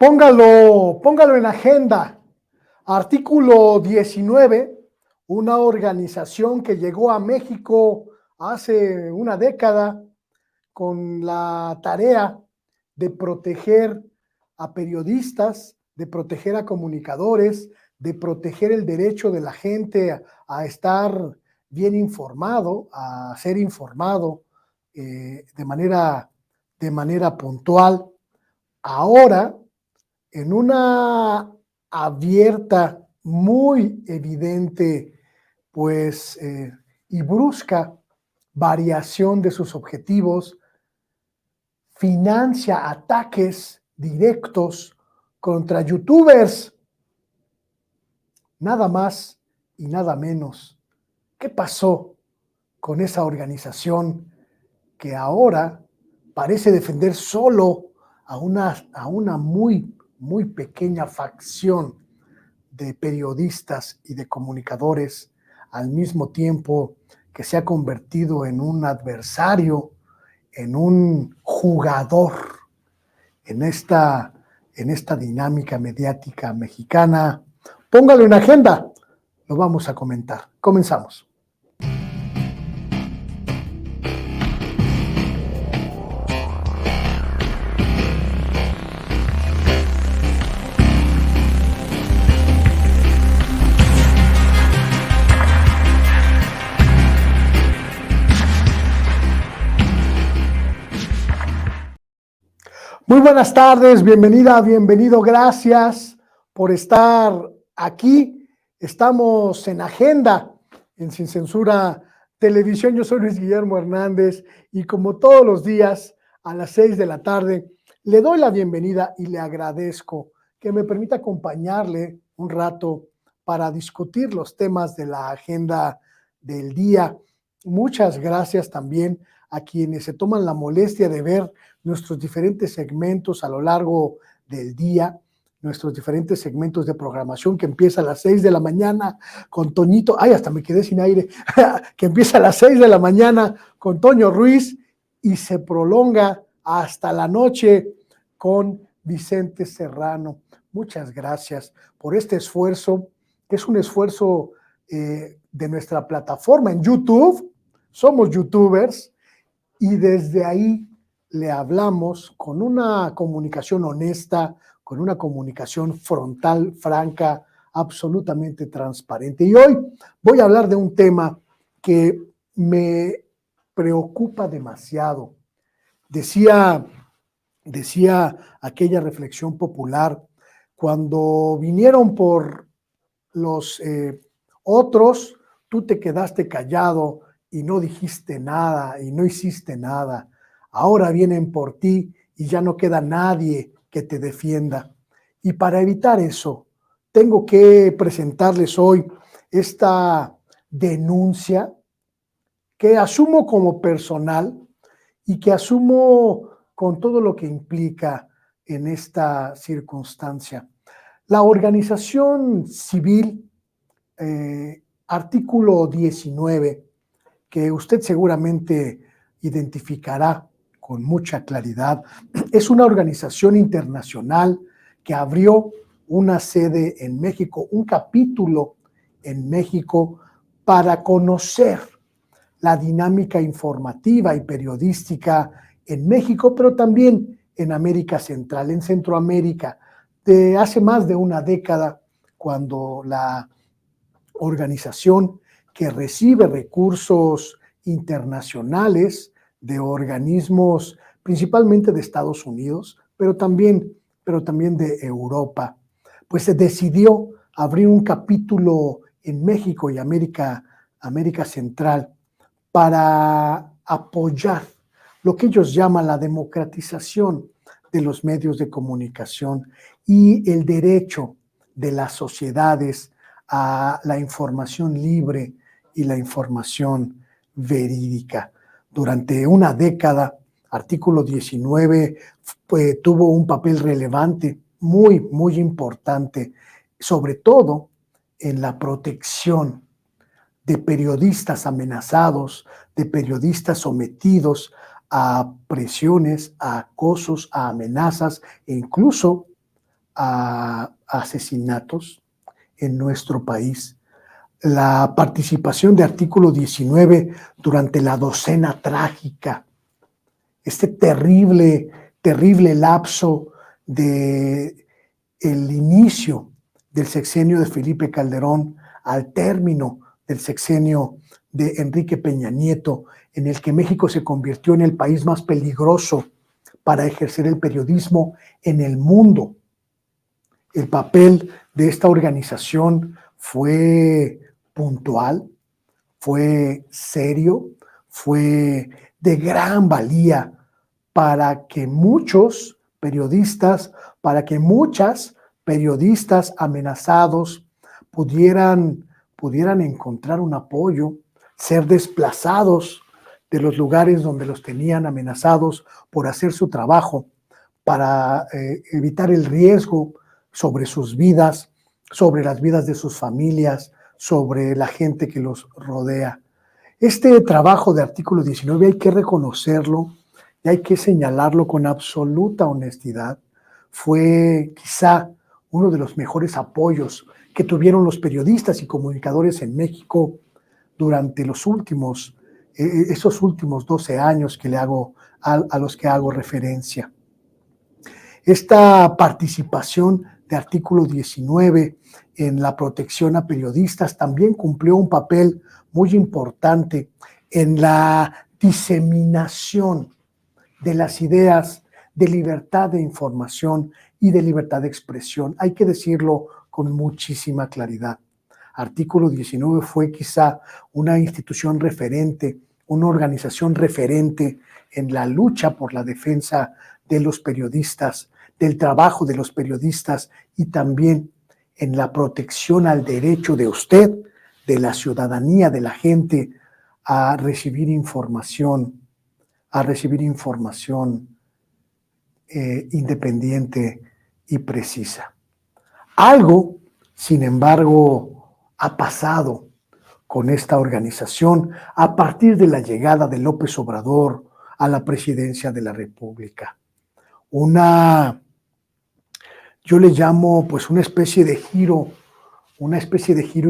Póngalo en agenda. Artículo 19, una organización que llegó a México hace una década con la tarea de proteger a periodistas, de proteger a comunicadores, de proteger el derecho de la gente a estar bien informado, a ser informado de manera puntual. Ahora, en una abierta, muy evidente, pues, y brusca variación de sus objetivos, financia ataques directos contra youtubers, nada más y nada menos. ¿Qué pasó con esa organización que ahora parece defender solo a una muy pequeña facción de periodistas y de comunicadores, al mismo tiempo que se ha convertido en un adversario, en un jugador en esta dinámica mediática mexicana? Póngalo en agenda, lo vamos a comentar. Comenzamos. Muy buenas tardes, bienvenida, bienvenido, gracias por estar aquí. Estamos en agenda, en Sin Censura Televisión. Yo soy Luis Guillermo Hernández y como todos los días a las 6 de la tarde le doy la bienvenida y le agradezco que me permita acompañarle un rato para discutir los temas de la agenda del día. Muchas gracias también a quienes se toman la molestia de ver nuestros diferentes segmentos a lo largo del día, nuestros diferentes segmentos de programación que empieza a las 6 de la mañana con Toñito, hasta me quedé sin aire, que empieza a las 6 de la mañana con Toño Ruiz y se prolonga hasta la noche con Vicente Serrano. Muchas gracias por este esfuerzo, que es un esfuerzo de nuestra plataforma en YouTube. Somos youtubers y desde ahí le hablamos con una comunicación honesta, con una comunicación frontal, franca, absolutamente transparente. Y hoy voy a hablar de un tema que me preocupa demasiado. Decía aquella reflexión popular, cuando vinieron por los otros, tú te quedaste callado y no dijiste nada y no hiciste nada. Ahora vienen por ti y ya no queda nadie que te defienda. Y para evitar eso, tengo que presentarles hoy esta denuncia que asumo como personal y que asumo con todo lo que implica en esta circunstancia. La organización civil, artículo 19, que usted seguramente identificará con mucha claridad, es una organización internacional que abrió una sede en México, un capítulo en México para conocer la dinámica informativa y periodística en México, pero también en América Central, en Centroamérica, de hace más de una década, cuando la organización que recibe recursos internacionales de organismos principalmente de Estados Unidos, pero también de Europa, pues se decidió abrir un capítulo en México y América Central para apoyar lo que ellos llaman la democratización de los medios de comunicación y el derecho de las sociedades a la información libre y la información verídica. Durante una década, artículo 19 tuvo un papel relevante, muy importante, sobre todo en la protección de periodistas amenazados, de periodistas sometidos a presiones, a acosos, a amenazas e incluso a asesinatos en nuestro país. La participación de Artículo 19 durante la docena trágica, este terrible lapso de el inicio del sexenio de Felipe Calderón al término del sexenio de Enrique Peña Nieto, en el que México se convirtió en el país más peligroso para ejercer el periodismo en el mundo. El papel de esta organización fue puntual, fue serio, fue de gran valía para que muchos periodistas, para que muchas periodistas amenazados pudieran encontrar un apoyo, ser desplazados de los lugares donde los tenían amenazados por hacer su trabajo, para evitar el riesgo sobre sus vidas, sobre las vidas de sus familias, sobre la gente que los rodea. Este trabajo de Artículo 19 hay que reconocerlo y hay que señalarlo con absoluta honestidad. Fue quizá uno de los mejores apoyos que tuvieron los periodistas y comunicadores en México durante esos últimos 12 años que a los que hago referencia. Esta participación de Artículo 19 en la protección a periodistas también cumplió un papel muy importante en la diseminación de las ideas de libertad de información y de libertad de expresión. Hay que decirlo con muchísima claridad. Artículo 19 fue quizá una institución referente, una organización referente en la lucha por la defensa de los periodistas, del trabajo de los periodistas y también en la protección al derecho de usted, de la ciudadanía, de la gente, a recibir información independiente y precisa. Algo, sin embargo, ha pasado con esta organización a partir de la llegada de López Obrador a la presidencia de la República. Yo le llamo pues una especie de giro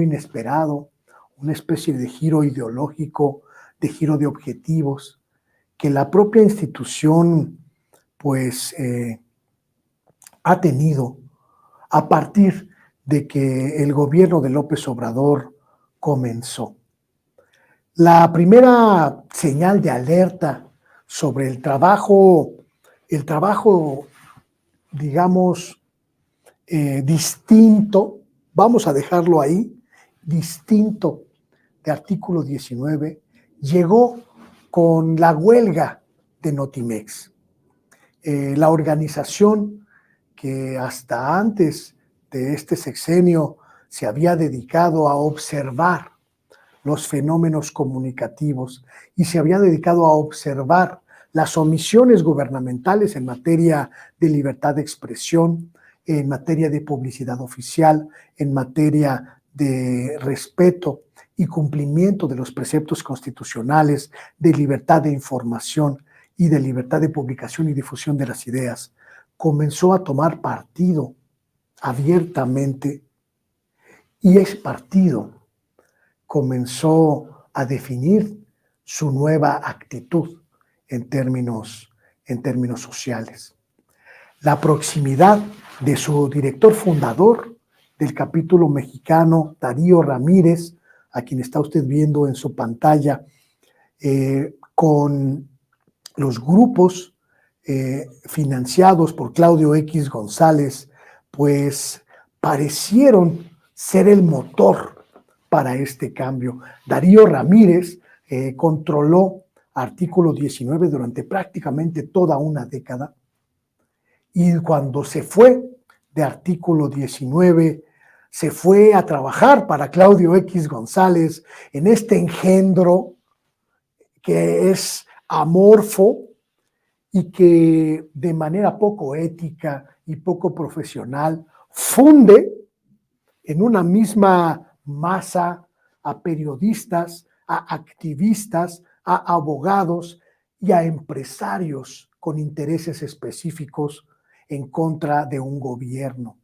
inesperado, una especie de giro ideológico, de giro de objetivos, que la propia institución pues ha tenido a partir de que el gobierno de López Obrador comenzó. La primera señal de alerta sobre el trabajo, digamos, distinto, vamos a dejarlo ahí, distinto de Artículo 19, llegó con la huelga de Notimex. La organización que hasta antes de este sexenio se había dedicado a observar los fenómenos comunicativos y se había dedicado a observar las omisiones gubernamentales en materia de libertad de expresión, en materia de publicidad oficial, en materia de respeto y cumplimiento de los preceptos constitucionales de libertad de información y de libertad de publicación y difusión de las ideas, comenzó a tomar partido abiertamente y ese partido comenzó a definir su nueva actitud en términos sociales. La proximidad de su director fundador del capítulo mexicano, Darío Ramírez, a quien está usted viendo en su pantalla, con los grupos financiados por Claudio X González, pues parecieron ser el motor para este cambio. Darío Ramírez controló Artículo 19 durante prácticamente toda una década y cuando se fue de Artículo 19, se fue a trabajar para Claudio X González en este engendro que es amorfo y que de manera poco ética y poco profesional funde en una misma masa a periodistas, a activistas, a abogados y a empresarios con intereses específicos en contra de un gobierno.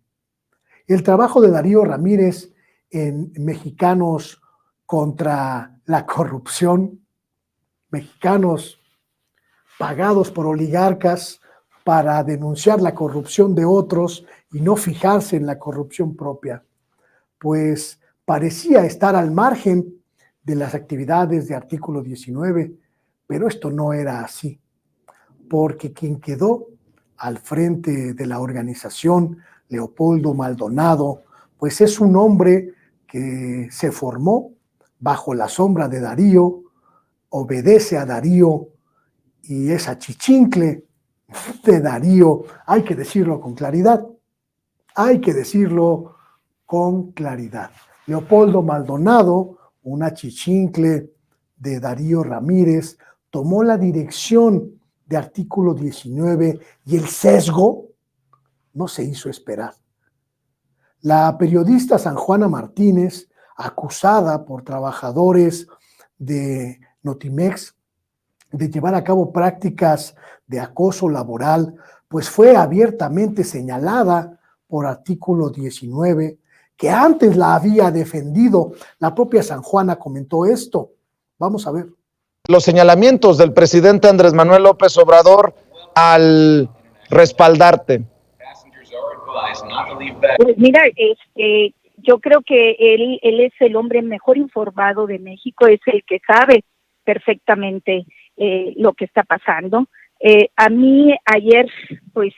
El trabajo de Darío Ramírez en Mexicanos contra la corrupción, mexicanos pagados por oligarcas para denunciar la corrupción de otros y no fijarse en la corrupción propia, pues parecía estar al margen de las actividades de artículo 19, pero esto no era así, porque quien quedó al frente de la organización, Leopoldo Maldonado, pues es un hombre que se formó bajo la sombra de Darío, obedece a Darío y es achichincle de Darío. Hay que decirlo con claridad, hay que decirlo con claridad. Leopoldo Maldonado, un achichincle de Darío Ramírez, tomó la dirección de artículo 19 y el sesgo no se hizo esperar. La periodista San Juana Martínez, acusada por trabajadores de Notimex de llevar a cabo prácticas de acoso laboral, pues fue abiertamente señalada por artículo 19, que antes la había defendido. La propia San Juana comentó esto. Vamos a ver. Los señalamientos del presidente Andrés Manuel López Obrador al respaldarte. Pues mira, yo creo que él es el hombre mejor informado de México, es el que sabe perfectamente lo que está pasando. A mí ayer, pues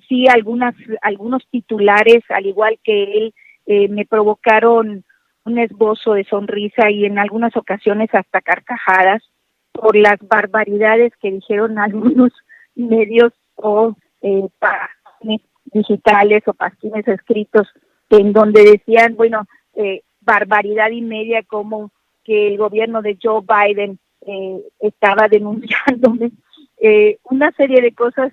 sí, algunos titulares, al igual que él, me provocaron un esbozo de sonrisa y en algunas ocasiones hasta carcajadas por las barbaridades que dijeron algunos medios o páginas digitales o páginas escritos en donde decían, bueno, barbaridad y media como que el gobierno de Joe Biden estaba denunciándome, una serie de cosas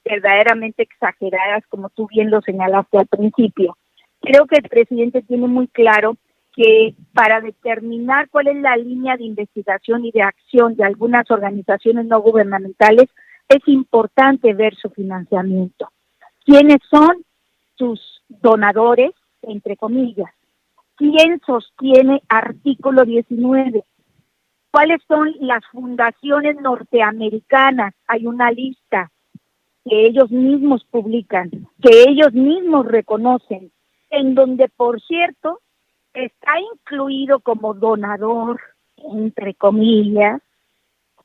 verdaderamente exageradas, como tú bien lo señalaste al principio. Creo que el presidente tiene muy claro que para determinar cuál es la línea de investigación y de acción de algunas organizaciones no gubernamentales, es importante ver su financiamiento. ¿Quiénes son sus donadores, entre comillas? ¿Quién sostiene artículo 19? ¿Cuáles son las fundaciones norteamericanas? Hay una lista que ellos mismos publican, que ellos mismos reconocen, en donde, por cierto, está incluido como donador, entre comillas,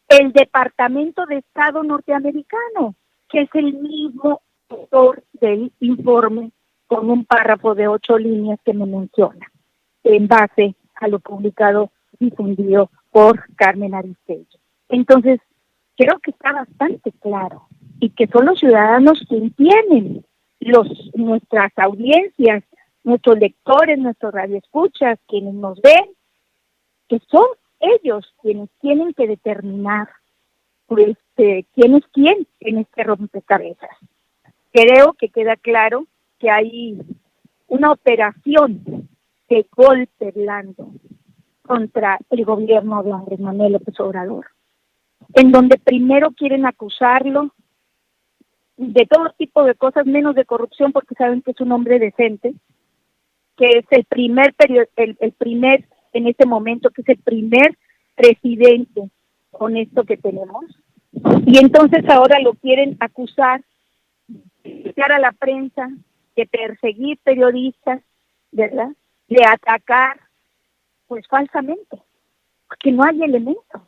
el Departamento de Estado norteamericano, que es el mismo autor del informe con un párrafo de 8 líneas que me menciona, en base a lo publicado, difundido por Carmen Aristegui. Entonces, creo que está bastante claro y que son los ciudadanos quienes tienen nuestras audiencias, nuestros lectores, nuestros radioescuchas, quienes nos ven, que son ellos quienes tienen que determinar pues, quién es quién en este rompecabezas. Creo que queda claro que hay una operación de golpe blando contra el gobierno de Andrés Manuel López Obrador, en donde primero quieren acusarlo de todo tipo de cosas, menos de corrupción, porque saben que es un hombre decente, que es el primer en este momento, que es el primer presidente honesto que tenemos, y entonces ahora lo quieren acusar de a la prensa, de perseguir periodistas, ¿verdad?, de atacar, pues falsamente, porque no hay elementos.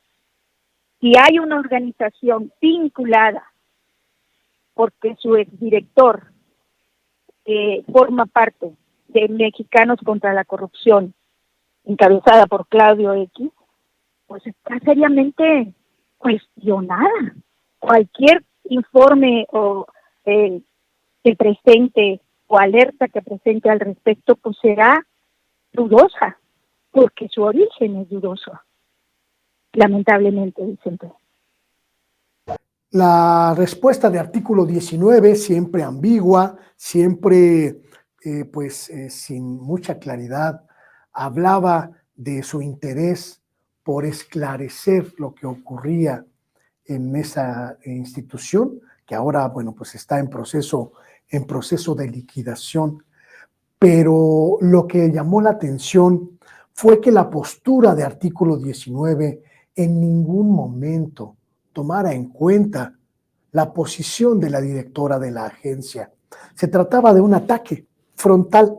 Si hay una organización vinculada, porque su exdirector forma parte de Mexicanos contra la Corrupción, encabezada por Claudio X, pues está seriamente cuestionada. Cualquier informe o que presente o alerta que presente al respecto, pues será dudosa, porque su origen es dudoso, lamentablemente, Vicente. La respuesta de artículo 19, siempre ambigua, siempre sin mucha claridad, hablaba de su interés por esclarecer lo que ocurría en esa institución, que ahora, bueno, pues está en proceso de liquidación. Pero lo que llamó la atención fue que la postura de artículo 19 en ningún momento tomara en cuenta la posición de la directora de la agencia. Se trataba de un ataque frontal,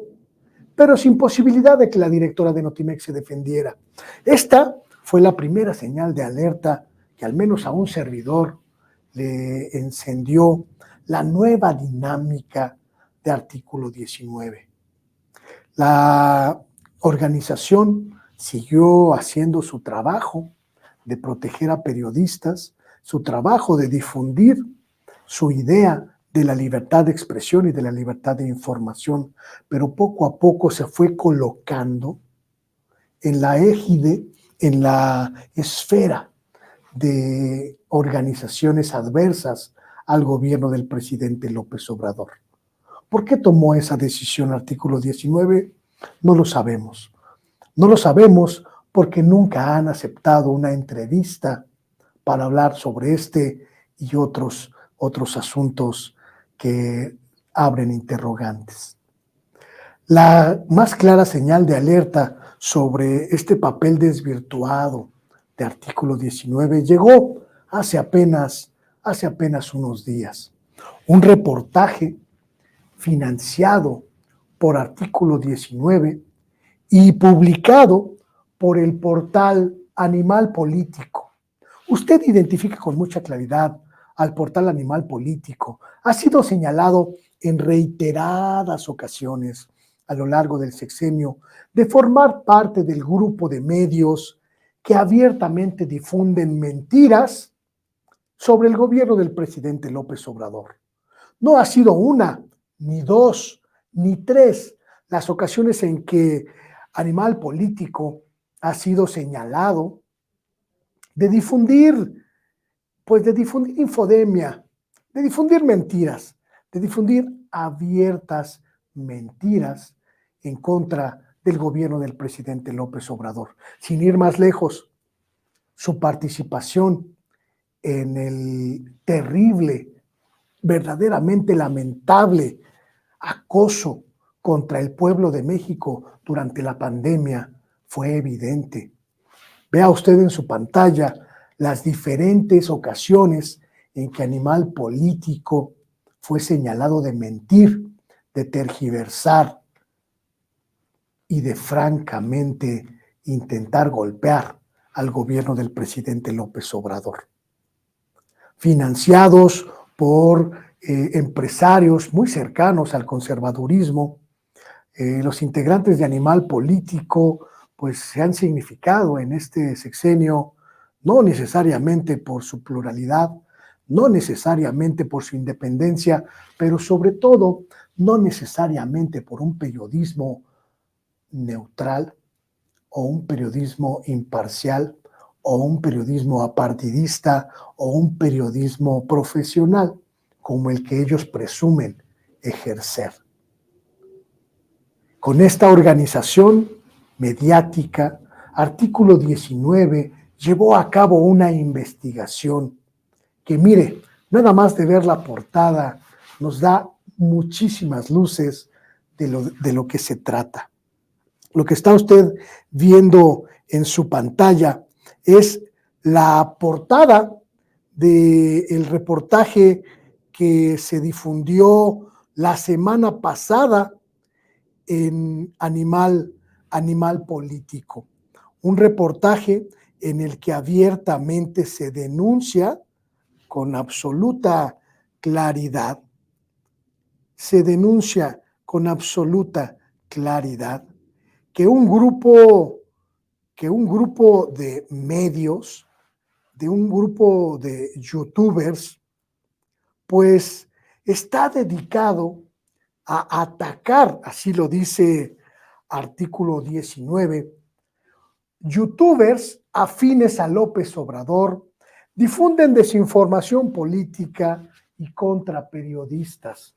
pero sin posibilidad de que la directora de Notimex se defendiera. Esta fue la primera señal de alerta que al menos a un servidor le encendió la nueva dinámica de artículo 19. La organización siguió haciendo su trabajo de proteger a periodistas, su trabajo de difundir su idea de la libertad de expresión y de la libertad de información, pero poco a poco se fue colocando en la égide, en la esfera de organizaciones adversas al gobierno del presidente López Obrador. ¿Por qué tomó esa decisión artículo 19? No lo sabemos. No lo sabemos porque nunca han aceptado una entrevista para hablar sobre este y otros asuntos que abren interrogantes. La más clara señal de alerta sobre este papel desvirtuado de artículo 19 llegó hace apenas unos días. Un reportaje financiado por artículo 19 y publicado por el portal Animal Político. Usted identifica con mucha claridad al portal Animal Político. Ha sido señalado en reiteradas ocasiones a lo largo del sexenio de formar parte del grupo de medios que abiertamente difunden mentiras sobre el gobierno del presidente López Obrador. No ha sido una, ni dos, ni tres las ocasiones en que Animal Político ha sido señalado de difundir infodemia, de difundir mentiras, de difundir abiertas mentiras en contra del gobierno del presidente López Obrador. Sin ir más lejos, su participación en el terrible, verdaderamente lamentable acoso contra el pueblo de México durante la pandemia fue evidente. Vea usted en su pantalla las diferentes ocasiones en que Animal Político fue señalado de mentir, de tergiversar y de francamente intentar golpear al gobierno del presidente López Obrador. Financiados por empresarios muy cercanos al conservadurismo, los integrantes de Animal Político pues se han significado en este sexenio no necesariamente por su pluralidad, no necesariamente por su independencia, pero sobre todo no necesariamente por un periodismo neutral o un periodismo imparcial o un periodismo apartidista o un periodismo profesional como el que ellos presumen ejercer. Con esta organización mediática, artículo 19 llevó a cabo una investigación que, mire, nada más de ver la portada nos da muchísimas luces de lo que se trata. Lo que está usted viendo en su pantalla es la portada del reportaje que se difundió la semana pasada en Animal Político. Un reportaje en el que abiertamente se denuncia con absoluta claridad, que un grupo de medios, de un grupo de youtubers, pues está dedicado a atacar, así lo dice artículo 19, youtubers afines a López Obrador difunden desinformación política y contra periodistas.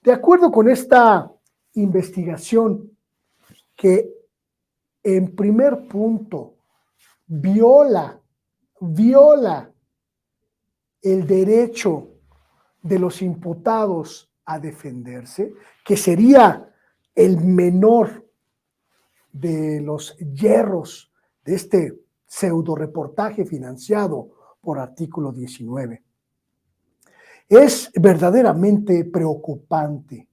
De acuerdo con esta investigación que en primer punto viola el derecho de los imputados a defenderse, que sería el menor de los hierros de este pseudo reportaje financiado por Artículo 19. Es verdaderamente preocupante.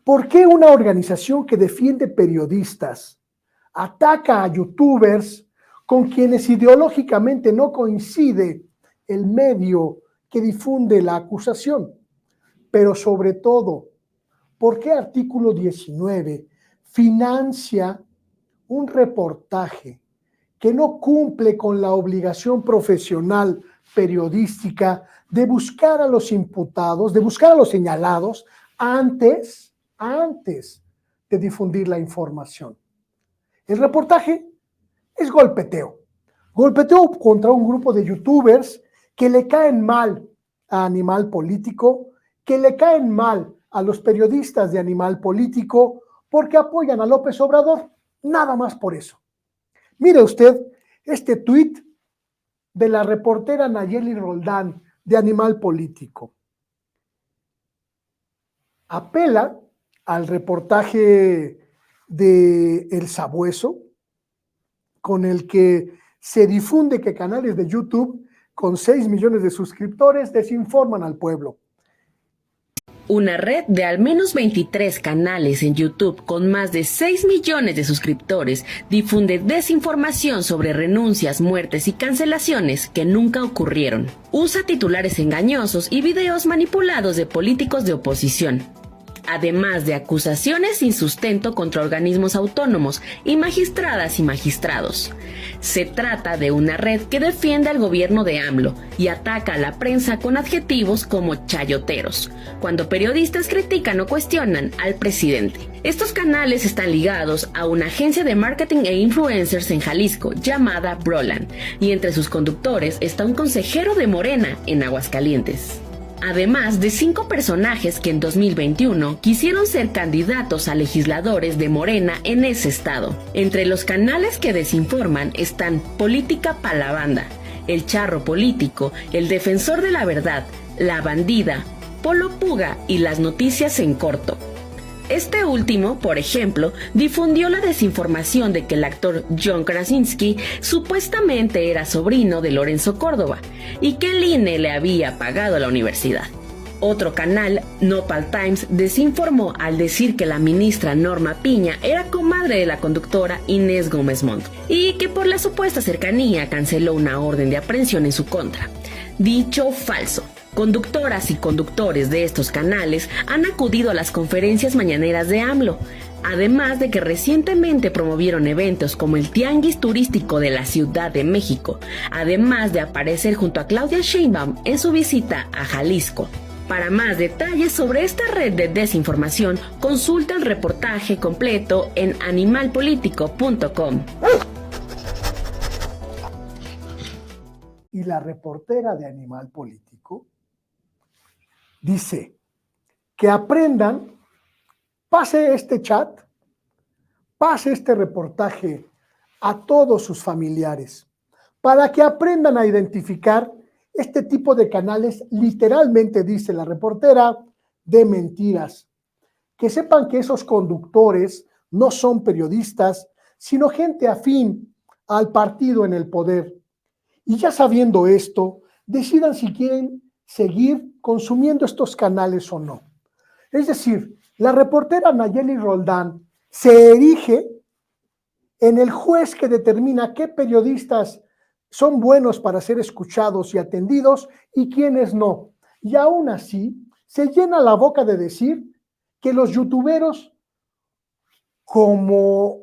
¿Por qué una organización que defiende periodistas ataca a youtubers con quienes ideológicamente no coincide el medio que difunde la acusación? Pero sobre todo, ¿por qué Artículo 19 financia un reportaje que no cumple con la obligación profesional periodística de buscar a los imputados, de buscar a los señalados antes de difundir la información? El reportaje es golpeteo contra un grupo de youtubers que le caen mal a Animal Político, que le caen mal a los periodistas de Animal Político porque apoyan a López Obrador, nada más por eso. Mire usted este tuit de la reportera Nayeli Roldán de Animal Político. Apela al reportaje de El Sabueso, con el que se difunde que canales de YouTube con 6 millones de suscriptores desinforman al pueblo. Una red de al menos 23 canales en YouTube con más de 6 millones de suscriptores difunde desinformación sobre renuncias, muertes y cancelaciones que nunca ocurrieron. Usa titulares engañosos y videos manipulados de políticos de oposición, además de acusaciones sin sustento contra organismos autónomos y magistradas y magistrados. Se trata de una red que defiende al gobierno de AMLO y ataca a la prensa con adjetivos como chayoteros, cuando periodistas critican o cuestionan al presidente. Estos canales están ligados a una agencia de marketing e influencers en Jalisco llamada Broland, y entre sus conductores está un consejero de Morena en Aguascalientes. Además de 5 personajes que en 2021 quisieron ser candidatos a legisladores de Morena en ese estado. Entre los canales que desinforman están Política pa' la Banda, El Charro Político, El Defensor de la Verdad, La Bandida, Polo Puga y Las Noticias en Corto. Este último, por ejemplo, difundió la desinformación de que el actor John Krasinski supuestamente era sobrino de Lorenzo Córdoba y que el INE le había pagado la universidad. Otro canal, Nopal Times, desinformó al decir que la ministra Norma Piña era comadre de la conductora Inés Gómez Montt y que por la supuesta cercanía canceló una orden de aprehensión en su contra. Dicho falso. Conductoras y conductores de estos canales han acudido a las conferencias mañaneras de AMLO, además de que recientemente promovieron eventos como el Tianguis Turístico de la Ciudad de México, además de aparecer junto a Claudia Sheinbaum en su visita a Jalisco. Para más detalles sobre esta red de desinformación, consulta el reportaje completo en animalpolitico.com. Y la reportera de Animal Político dice que aprendan, pase este chat, pase este reportaje a todos sus familiares, para que aprendan a identificar este tipo de canales, literalmente dice la reportera, de mentiras. Que sepan que esos conductores no son periodistas, sino gente afín al partido en el poder. Y ya sabiendo esto, decidan si quieren seguir consumiendo estos canales o no. Es decir, la reportera Nayeli Roldán se erige en el juez que determina qué periodistas son buenos para ser escuchados y atendidos y quiénes no. Y aún así, se llena la boca de decir que los youtuberos, como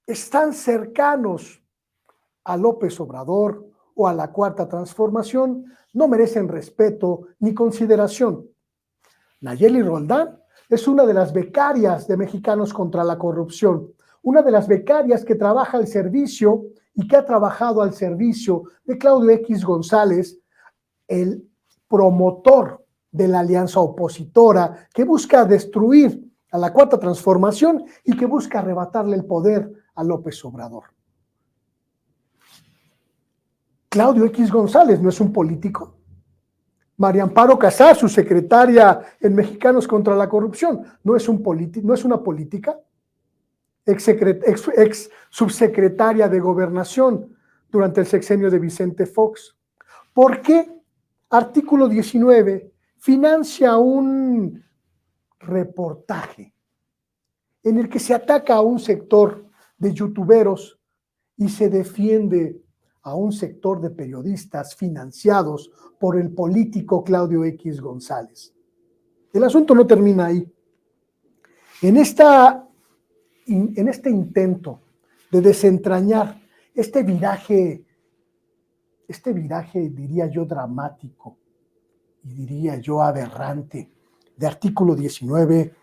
están cercanos a López Obrador o a la Cuarta Transformación, no merecen respeto ni consideración. Nayeli Roldán es una de las becarias de Mexicanos contra la Corrupción, una de las becarias que trabaja al servicio y que ha trabajado al servicio de Claudio X González, el promotor de la alianza opositora que busca destruir a la Cuarta Transformación y que busca arrebatarle el poder a López Obrador. Claudio X González no es un político, María Amparo Casar, su secretaria en Mexicanos contra la Corrupción, no es una política, ex subsecretaria de Gobernación durante el sexenio de Vicente Fox. ¿Por qué Artículo 19 financia un reportaje en el que se ataca a un sector de youtuberos y se defiende a un sector de periodistas financiados por el político Claudio X González? El asunto no termina ahí. En este intento de desentrañar este viraje, diría yo, dramático y diría yo aberrante de Artículo 19,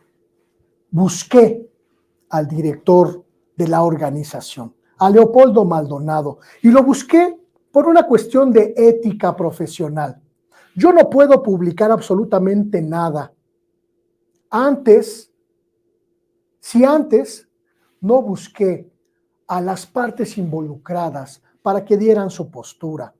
busqué al director de la organización, a Leopoldo Maldonado, y lo busqué por una cuestión de ética profesional. Yo no puedo publicar absolutamente nada si antes no busqué a las partes involucradas para que dieran su postura.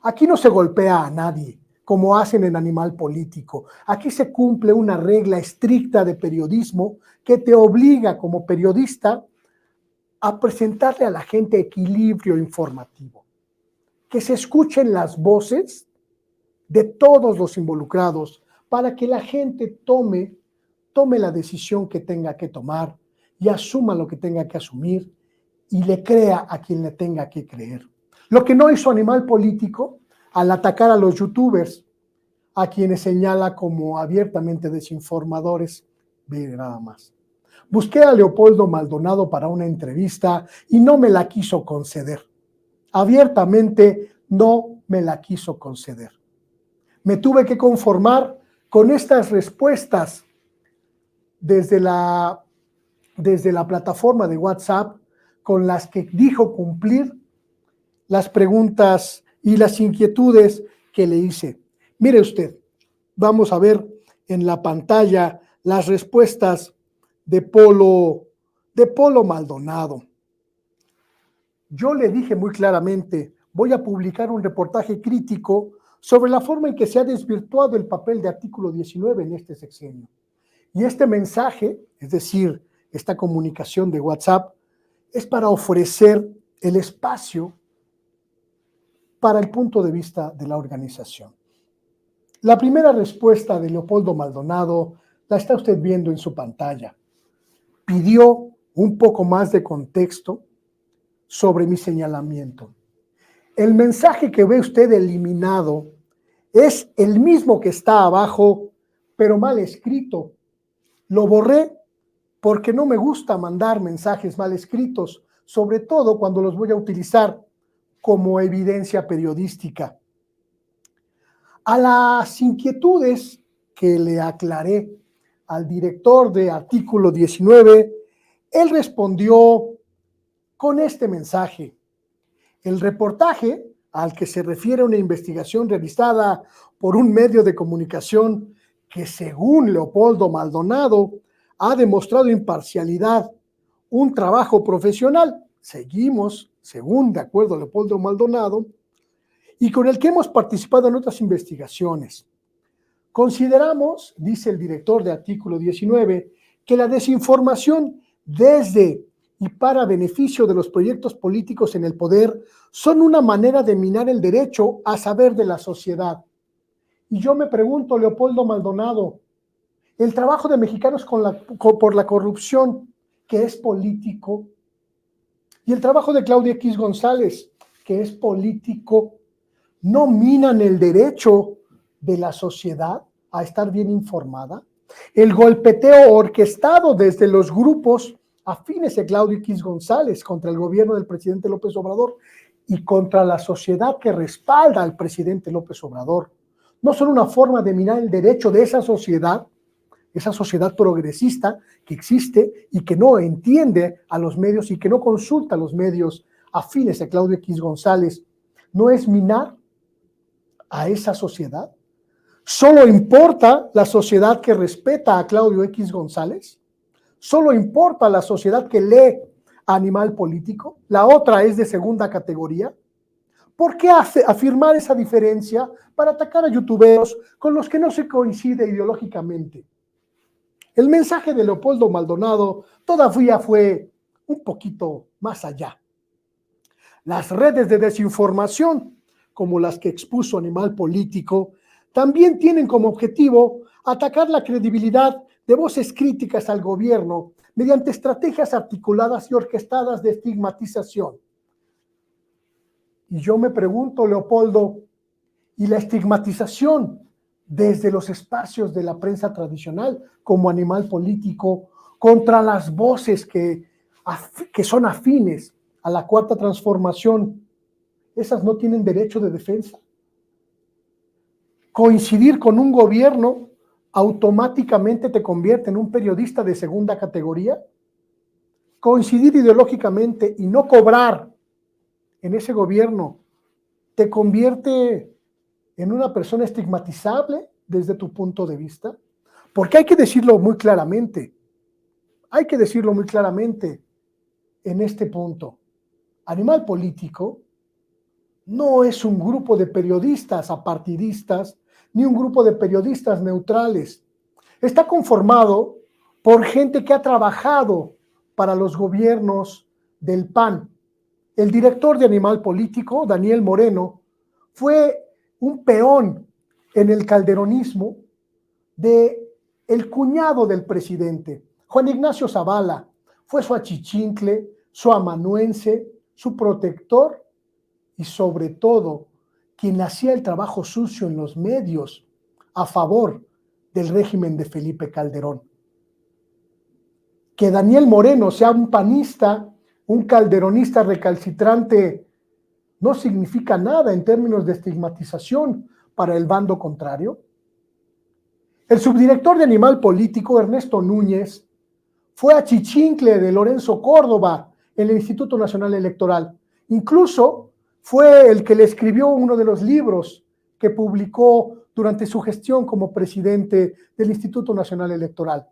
Aquí no se golpea a nadie, como hacen en Animal Político. Aquí se cumple una regla estricta de periodismo que te obliga como periodista a presentarle a la gente equilibrio informativo. Que se escuchen las voces de todos los involucrados para que la gente tome la decisión que tenga que tomar y asuma lo que tenga que asumir y le crea a quien le tenga que creer. Lo que no hizo Animal Político al atacar a los youtubers, a quienes señala como abiertamente desinformadores, ve nada más. Busqué a Leopoldo Maldonado para una entrevista y no me la quiso conceder. Abiertamente no me la quiso conceder. Me tuve que conformar con estas respuestas desde la plataforma de WhatsApp, con las que dijo cumplir las preguntas y las inquietudes que le hice. Mire usted, vamos a ver en la pantalla las respuestas de Polo Maldonado. Yo le dije muy claramente, voy a publicar un reportaje crítico sobre la forma en que se ha desvirtuado el papel de Artículo 19 en este sexenio. Y este mensaje, es decir, esta comunicación de WhatsApp, es para ofrecer el espacio para el punto de vista de la organización. La primera respuesta de Leopoldo Maldonado la está usted viendo en su pantalla. Pidió un poco más de contexto sobre mi señalamiento. El mensaje que ve usted eliminado es el mismo que está abajo, pero mal escrito. Lo borré porque no me gusta mandar mensajes mal escritos, sobre todo cuando los voy a utilizar como evidencia periodística. A las inquietudes que le aclaré al director de Artículo 19, él respondió con este mensaje. El reportaje al que se refiere una investigación realizada por un medio de comunicación que, según Leopoldo Maldonado, ha demostrado imparcialidad, un trabajo profesional, seguimos, según de acuerdo a Leopoldo Maldonado, y con el que hemos participado en otras investigaciones. Consideramos, dice el director de Artículo 19, que la desinformación desde y para beneficio de los proyectos políticos en el poder son una manera de minar el derecho a saber de la sociedad. Y yo me pregunto, Leopoldo Maldonado, el trabajo de Mexicanos por la Corrupción, que es político, y el trabajo de Claudio X González, que es político, ¿no minan el derecho de la sociedad a estar bien informada? El golpeteo orquestado desde los grupos afines a Claudio X González contra el gobierno del presidente López Obrador y contra la sociedad que respalda al presidente López Obrador, no son una forma de minar el derecho de esa sociedad progresista que existe y que no entiende a los medios y que no consulta a los medios afines a Claudio X González. ¿No es minar a esa sociedad? ¿Solo importa la sociedad que respeta a Claudio X González? ¿Solo importa la sociedad que lee Animal Político? ¿La otra es de segunda categoría? ¿Por qué afirmar esa diferencia para atacar a youtuberos con los que no se coincide ideológicamente? El mensaje de Leopoldo Maldonado todavía fue un poquito más allá. Las redes de desinformación, como las que expuso Animal Político, también tienen como objetivo atacar la credibilidad de voces críticas al gobierno mediante estrategias articuladas y orquestadas de estigmatización. Y yo me pregunto, Leopoldo, ¿y la estigmatización desde los espacios de la prensa tradicional, como Animal Político, contra las voces que son afines a la Cuarta Transformación, esas no tienen derecho de defensa? Coincidir con un gobierno automáticamente te convierte en un periodista de segunda categoría. Coincidir ideológicamente y no cobrar en ese gobierno te convierte en una persona estigmatizable desde tu punto de vista. Porque hay que decirlo muy claramente, en este punto. Animal Político no es un grupo de periodistas apartidistas, ni un grupo de periodistas neutrales. Está conformado por gente que ha trabajado para los gobiernos del PAN. El director de Animal Político, Daniel Moreno, fue un peón en el calderonismo de el cuñado del presidente, Juan Ignacio Zavala. Fue su achichincle, su amanuense, su protector y sobre todo quien hacía el trabajo sucio en los medios a favor del régimen de Felipe Calderón. Que Daniel Moreno sea un panista, un calderonista recalcitrante, no significa nada en términos de estigmatización para el bando contrario. El subdirector de Animal Político, Ernesto Núñez, fue achichincle de Lorenzo Córdoba en el Instituto Nacional Electoral. Incluso fue el que le escribió uno de los libros que publicó durante su gestión como presidente del Instituto Nacional Electoral.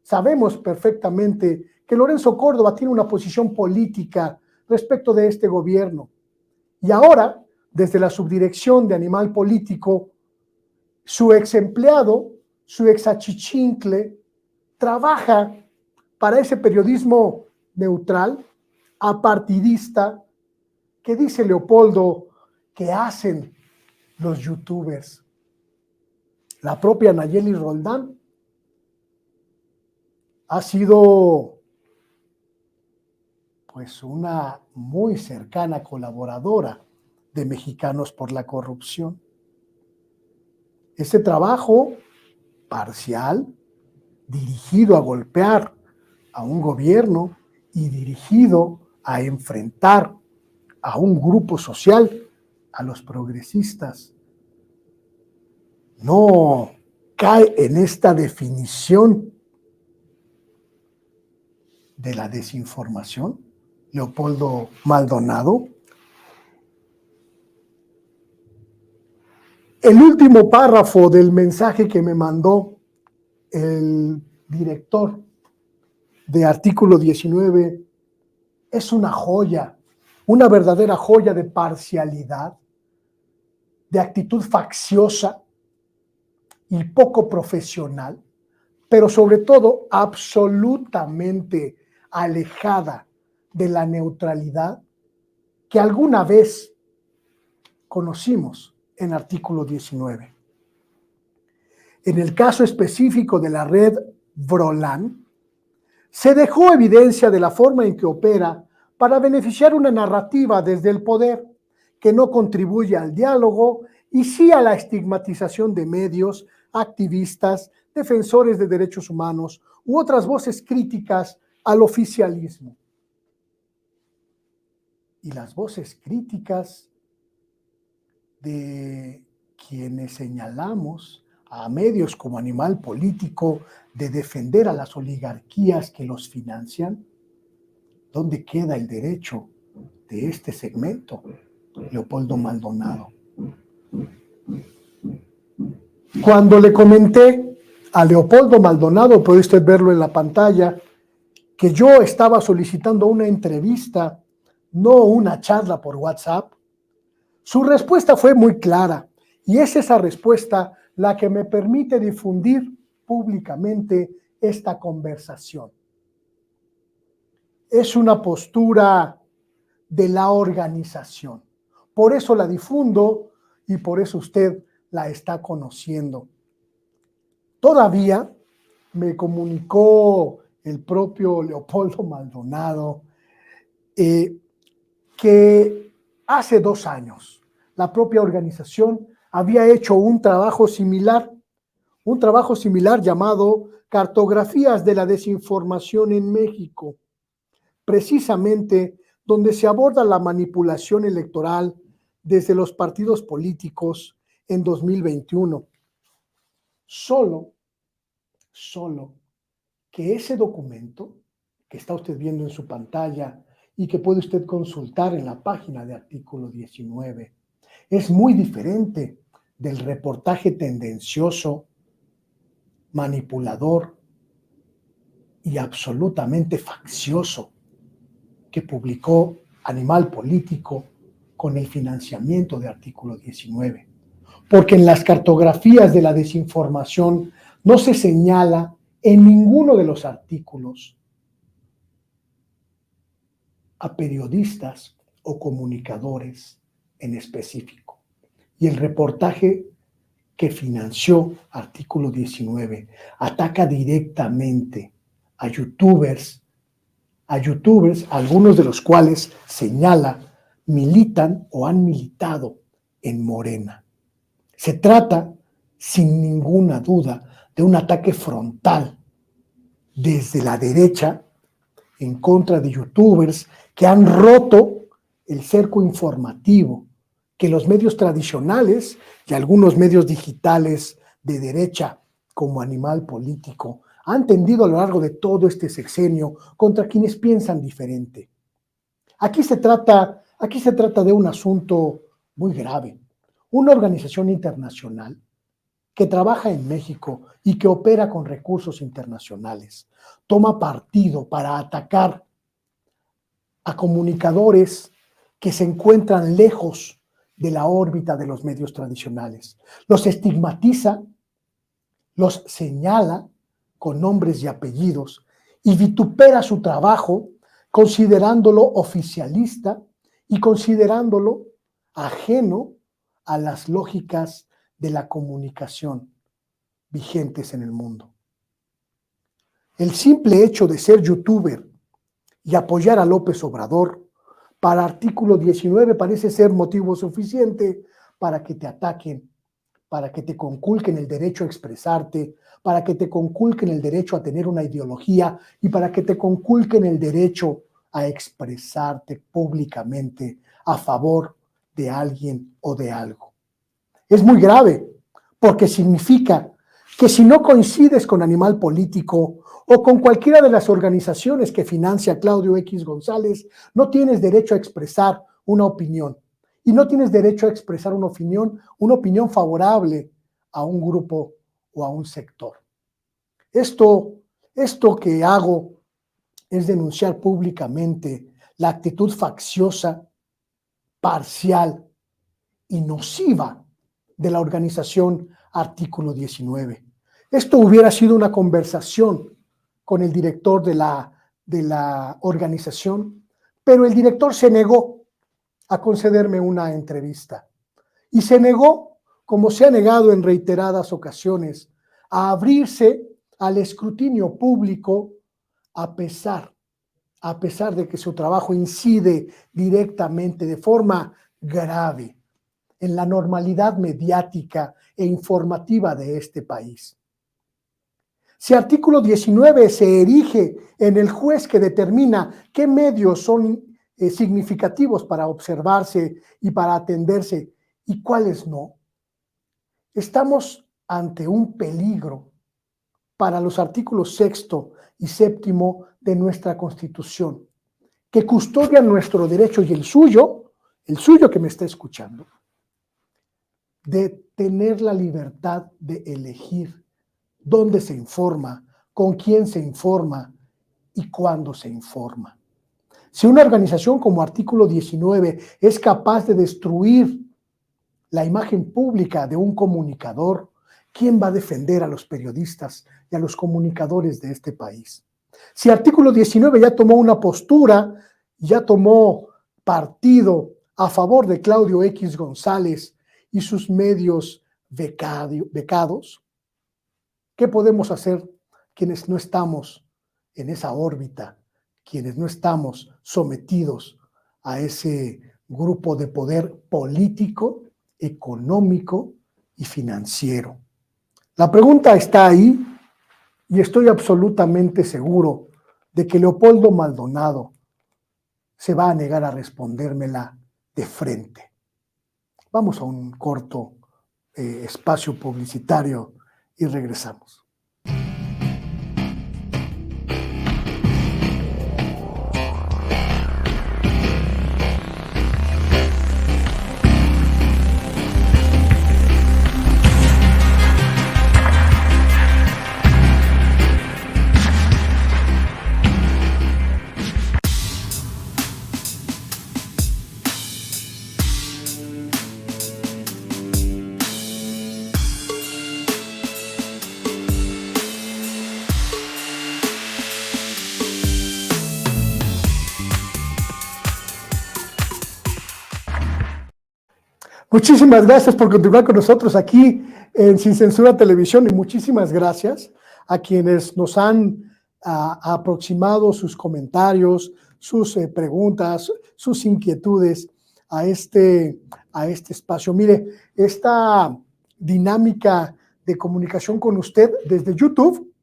Sabemos perfectamente que Lorenzo Córdoba tiene una posición política respecto de este gobierno. Y ahora, desde la subdirección de Animal Político, su ex empleado, su ex achichincle, trabaja para ese periodismo neutral, apartidista, que dice Leopoldo que hacen los youtubers. La propia Nayeli Roldán ha sido pues una muy cercana colaboradora de Mexicanos por la Corrupción. Ese trabajo parcial, dirigido a golpear a un gobierno y dirigido a enfrentar a un grupo social, a los progresistas, no cae en esta definición de la desinformación, Leopoldo Maldonado. El último párrafo del mensaje que me mandó el director de Artículo 19 es una joya, una verdadera joya de parcialidad, de actitud facciosa y poco profesional, pero sobre todo absolutamente alejada de la neutralidad que alguna vez conocimos en Artículo 19. En el caso específico de la red Brolan, se dejó evidencia de la forma en que opera para beneficiar una narrativa desde el poder que no contribuye al diálogo y sí a la estigmatización de medios, activistas, defensores de derechos humanos u otras voces críticas al oficialismo. Y las voces críticas de quienes señalamos a medios como Animal Político de defender a las oligarquías que los financian, ¿dónde queda el derecho de este segmento, Leopoldo Maldonado? Cuando le comenté a Leopoldo Maldonado, puede usted verlo en la pantalla, que yo estaba solicitando una entrevista, no una charla por WhatsApp, Su respuesta fue muy clara y es esa respuesta la que me permite difundir públicamente esta conversación. Es una postura de la organización. Por eso la difundo y por eso usted la está conociendo. Todavía me comunicó el propio Leopoldo Maldonado que hace 2 años la propia organización había hecho un trabajo similar llamado Cartografías de la Desinformación en México, precisamente donde se aborda la manipulación electoral desde los partidos políticos en 2021. Solo que ese documento que está usted viendo en su pantalla y que puede usted consultar en la página de Artículo 19, es muy diferente del reportaje tendencioso, manipulador y absolutamente faccioso que publicó Animal Político con el financiamiento de Artículo 19. Porque en las cartografías de la desinformación no se señala en ninguno de los artículos a periodistas o comunicadores en específico. Y el reportaje que financió Artículo 19 ataca directamente a youtubers, algunos de los cuales señala militan o han militado en Morena. Se trata, sin ninguna duda, de un ataque frontal desde la derecha en contra de youtubers que han roto el cerco informativo que los medios tradicionales y algunos medios digitales de derecha, como Animal Político, han tendido a lo largo de todo este sexenio contra quienes piensan diferente. Aquí se trata de un asunto muy grave. Una organización internacional que trabaja en México y que opera con recursos internacionales toma partido para atacar a comunicadores que se encuentran lejos de la órbita de los medios tradicionales. Los estigmatiza, los señala con nombres y apellidos y vitupera su trabajo considerándolo oficialista y considerándolo ajeno a las lógicas de la comunicación vigentes en el mundo. El simple hecho de ser youtuber y apoyar a López Obrador para Artículo 19 parece ser motivo suficiente para que te ataquen, para que te conculquen el derecho a expresarte, para que te conculquen el derecho a tener una ideología y para que te conculquen el derecho a expresarte públicamente a favor de alguien o de algo. Es muy grave porque significa que si no coincides con Animal Político o con cualquiera de las organizaciones que financia Claudio X González, no tienes derecho a expresar una opinión. Y no tienes derecho a expresar una opinión favorable a un grupo o a un sector. Esto que hago es denunciar públicamente la actitud facciosa, parcial y nociva de la organización Artículo 19. Esto hubiera sido una conversación con el director de la organización, pero el director se negó a concederme una entrevista. Y se negó, como se ha negado en reiteradas ocasiones, a abrirse al escrutinio público a pesar de que su trabajo incide directamente, de forma grave, en la normalidad mediática e informativa de este país. Si Artículo 19 se erige en el juez que determina qué medios son significativos para observarse y para atenderse y cuáles no, estamos ante un peligro para los artículos 6 y 7 de nuestra Constitución, que custodian nuestro derecho y el suyo que me está escuchando, de tener la libertad de elegir dónde se informa, con quién se informa y cuándo se informa. Si una organización como Artículo 19 es capaz de destruir la imagen pública de un comunicador, ¿quién va a defender a los periodistas y a los comunicadores de este país? Si Artículo 19 ya tomó una postura, ya tomó partido a favor de Claudio X González y sus medios becados, ¿qué podemos hacer quienes no estamos en esa órbita, quienes no estamos sometidos a ese grupo de poder político, económico y financiero? La pregunta está ahí y estoy absolutamente seguro de que Leopoldo Maldonado se va a negar a respondérmela de frente. Vamos a un corto espacio publicitario y regresamos. Muchísimas gracias por continuar con nosotros aquí en Sin Censura Televisión y muchísimas gracias a quienes nos han aproximado sus comentarios, sus preguntas, sus inquietudes a este espacio. Mire, esta dinámica de comunicación con usted desde YouTube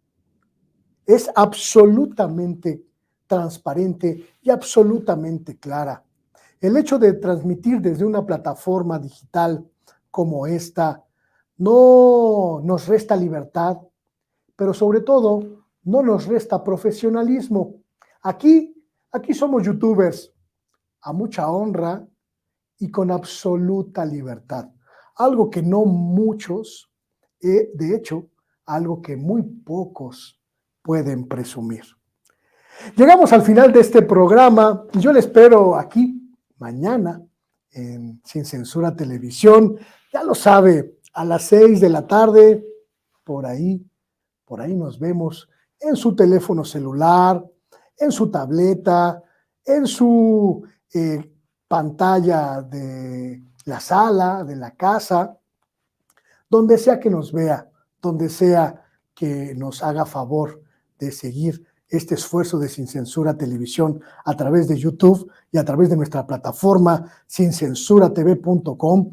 es absolutamente transparente y absolutamente clara. El hecho de transmitir desde una plataforma digital como esta no nos resta libertad, pero sobre todo no nos resta profesionalismo. Aquí somos youtubers a mucha honra y con absoluta libertad. Algo que no muchos, de hecho, algo que muy pocos pueden presumir. Llegamos al final de este programa y yo le espero aquí mañana en Sin Censura Televisión. Ya lo sabe, a las 6 de la tarde, por ahí nos vemos en su teléfono celular, en su tableta, en su pantalla de la sala, de la casa, donde sea que nos vea, donde sea que nos haga favor de seguir este esfuerzo de Sin Censura Televisión a través de YouTube y a través de nuestra plataforma sincensuratv.com.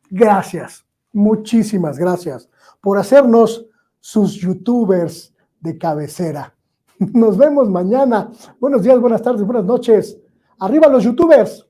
Gracias, muchísimas gracias por hacernos sus youtubers de cabecera. Nos vemos mañana. Buenos días, buenas tardes, buenas noches. ¡Arriba los youtubers!